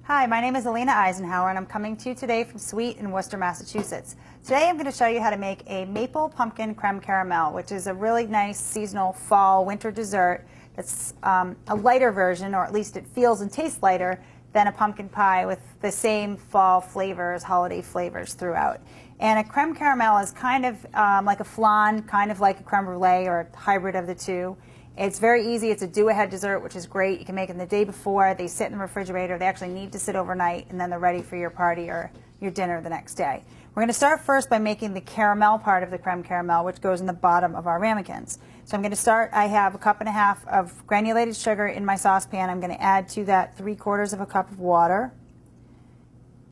Hi, my name is Alina Eisenhauer and I'm coming to you today from Sweet in Worcester, Massachusetts. Today I'm going to show you how to make a maple pumpkin creme caramel, which is a really nice seasonal fall winter dessert that's a lighter version, or at least it feels and tastes lighter than a pumpkin pie, with the same fall flavors, holiday flavors throughout. And a creme caramel is kind of like a flan, kind of like a creme brulee, or a hybrid of the two. It's very easy. It's a do-ahead dessert, which is great. You can make them the day before. They sit in the refrigerator. They actually need to sit overnight, and then they're ready for your party or your dinner the next day. We're going to start first by making the caramel part of the creme caramel, which goes in the bottom of our ramekins. So I'm going to start. I have 1.5 cups of granulated sugar in my saucepan. I'm going to add to that 3/4 cup of water,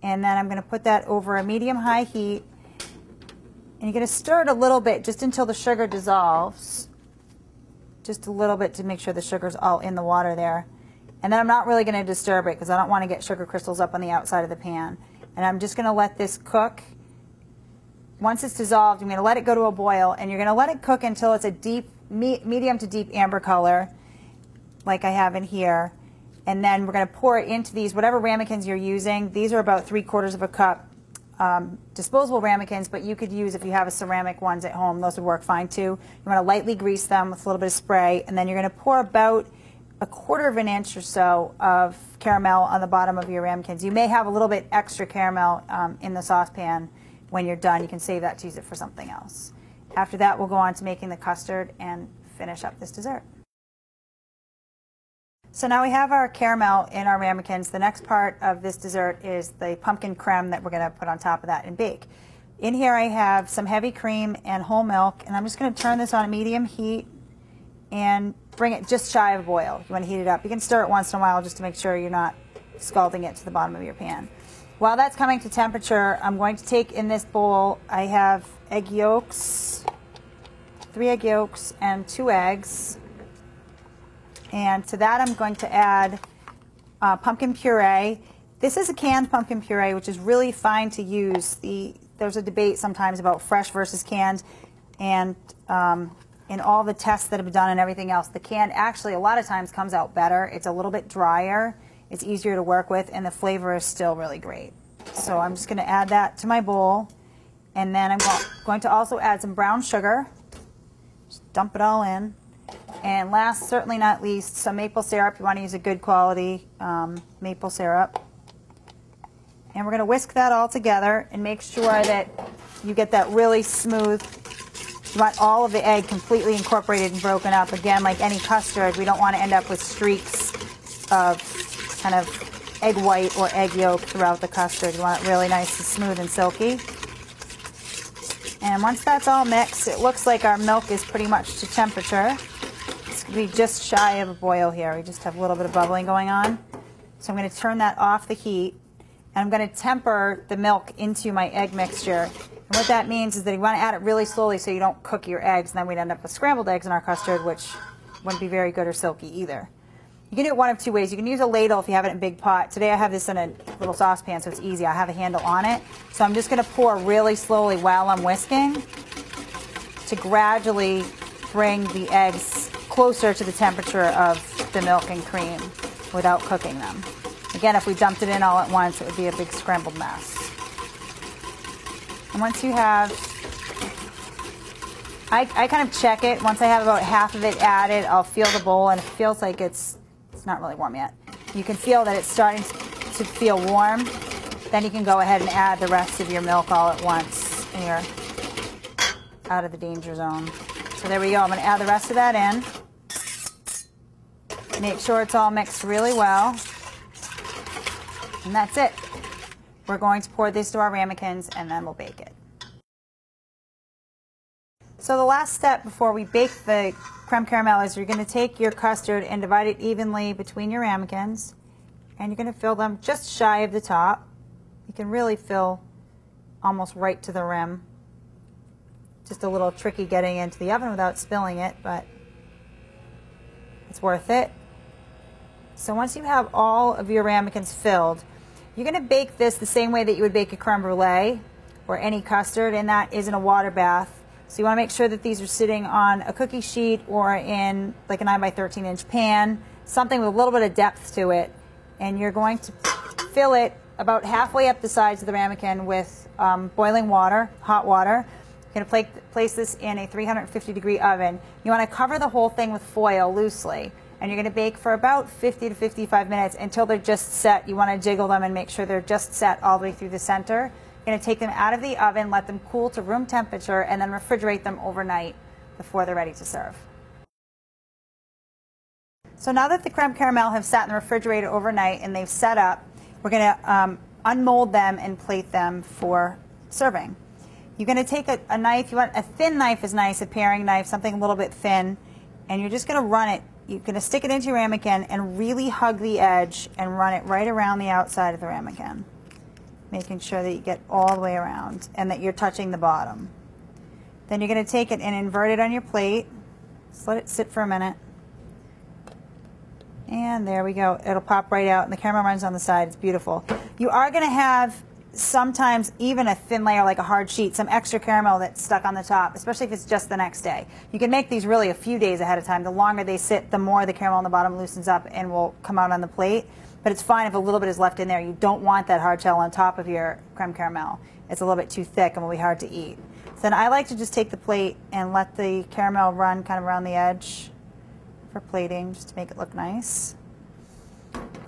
and then I'm going to put that over a medium-high heat. And you're going to stir it a little bit just until the sugar dissolves. Just a little bit to make sure the sugar's all in the water there. And then I'm not really going to disturb it because I don't want to get sugar crystals up on the outside of the pan. And I'm just going to let this cook. Once it's dissolved, I'm going to let it go to a boil, and you're going to let it cook until it's a deep, medium to deep amber color, like I have in here. And then we're going to pour it into these, whatever ramekins you're using. These are about 3/4 cup disposable ramekins, but you could use, if you have a ceramic ones at home, those would work fine too. You want to lightly grease them with a little bit of spray, and then you're going to pour about 1/4 inch or so of caramel on the bottom of your ramekins. You may have a little bit extra caramel in the saucepan when you're done. You can save that to use it for something else. After that, we'll go on to making the custard and finish up this dessert. So now we have our caramel in our ramekins. The next part of this dessert is the pumpkin creme that we're going to put on top of that and bake. In here I have some heavy cream and whole milk, and I'm just going to turn this on a medium heat and bring it just shy of a boil. You want to heat it up. You can stir it once in a while just to make sure you're not scalding it to the bottom of your pan. While that's coming to temperature, I'm going to take in this bowl, I have egg yolks, 3 egg yolks and 2 eggs. And to that I'm going to add pumpkin puree. This is a canned pumpkin puree, which is really fine to use. There's a debate sometimes about fresh versus canned, and in all the tests that have been done and everything else, the canned actually a lot of times comes out better. It's a little bit drier, it's easier to work with, and the flavor is still really great. So I'm just going to add that to my bowl, and then I'm going to also add some brown sugar. Just dump it all in. And last, certainly not least, some maple syrup. You want to use a good quality maple syrup. And we're going to whisk that all together and make sure that you get that really smooth. You want all of the egg completely incorporated and broken up. Again, like any custard, we don't want to end up with streaks of kind of egg white or egg yolk throughout the custard. You want it really nice and smooth and silky. And once that's all mixed, it looks like our milk is pretty much to temperature. It's going to be just shy of a boil here. We just have a little bit of bubbling going on. So I'm going to turn that off the heat, and I'm going to temper the milk into my egg mixture. And what that means is that you want to add it really slowly so you don't cook your eggs, and then we'd end up with scrambled eggs in our custard, which wouldn't be very good or silky either. You can do it one of two ways. You can use a ladle if you have it in a big pot. Today I have this in a little saucepan, so it's easy. I have a handle on it. So I'm just going to pour really slowly while I'm whisking to gradually bring the eggs closer to the temperature of the milk and cream without cooking them. Again, if we dumped it in all at once, it would be a big scrambled mess. And once you have, I kind of check it. Once I have about half of it added, I'll feel the bowl, and it feels like it's not really warm yet. You can feel that it's starting to feel warm. Then you can go ahead and add the rest of your milk all at once, and you're out of the danger zone. So there we go. I'm going to add the rest of that in. Make sure it's all mixed really well. And that's it. We're going to pour this to our ramekins, and then we'll bake it. So the last step before we bake the creme caramel is you're going to take your custard and divide it evenly between your ramekins, and you're going to fill them just shy of the top. You can really fill almost right to the rim. Just a little tricky getting into the oven without spilling it, but it's worth it. So once you have all of your ramekins filled, you're going to bake this the same way that you would bake a creme brulee or any custard, and that is in a water bath. So you want to make sure that these are sitting on a cookie sheet or in like a 9 by 13 inch pan, something with a little bit of depth to it. And you're going to fill it about halfway up the sides of the ramekin with boiling water, hot water. You're going to place this in a 350-degree oven. You want to cover the whole thing with foil loosely, and you're going to bake for about 50 to 55 minutes until they're just set. You want to jiggle them and make sure they're just set all the way through the center. You're going to take them out of the oven, let them cool to room temperature, and then refrigerate them overnight before they're ready to serve. So now that the creme caramel have sat in the refrigerator overnight and they've set up, we're going to unmold them and plate them for serving. You're going to take a knife. You want a thin knife is nice, a paring knife, something a little bit thin, and you're just going to run it. You're going to stick it into your ramekin and really hug the edge and run it right around the outside of the ramekin, making sure that you get all the way around and that you're touching the bottom. Then you're going to take it and invert it on your plate. Just let it sit for a minute. And there we go. It'll pop right out, and the caramel runs on the side. It's beautiful. You are going to have sometimes even a thin layer, like a hard sheet, some extra caramel that's stuck on the top, especially if it's just the next day. You can make these really a few days ahead of time. The longer they sit, the more the caramel on the bottom loosens up and will come out on the plate. But it's fine if a little bit is left in there. You don't want that hard shell on top of your creme caramel. It's a little bit too thick and will be hard to eat. So then I like to just take the plate and let the caramel run kind of around the edge for plating, just to make it look nice.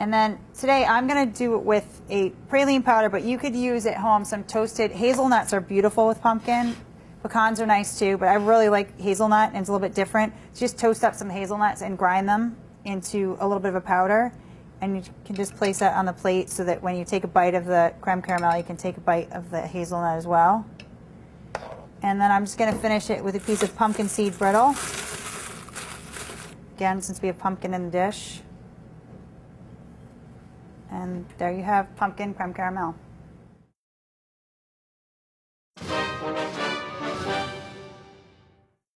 And then today I'm going to do it with a praline powder, but you could use at home some toasted hazelnuts. Are beautiful with pumpkin. Pecans are nice too, but I really like hazelnut, and it's a little bit different. So just toast up some hazelnuts and grind them into a little bit of a powder, and you can just place that on the plate so that when you take a bite of the creme caramel, you can take a bite of the hazelnut as well. And then I'm just going to finish it with a piece of pumpkin seed brittle. Again, since we have pumpkin in the dish. And there you have pumpkin creme caramel.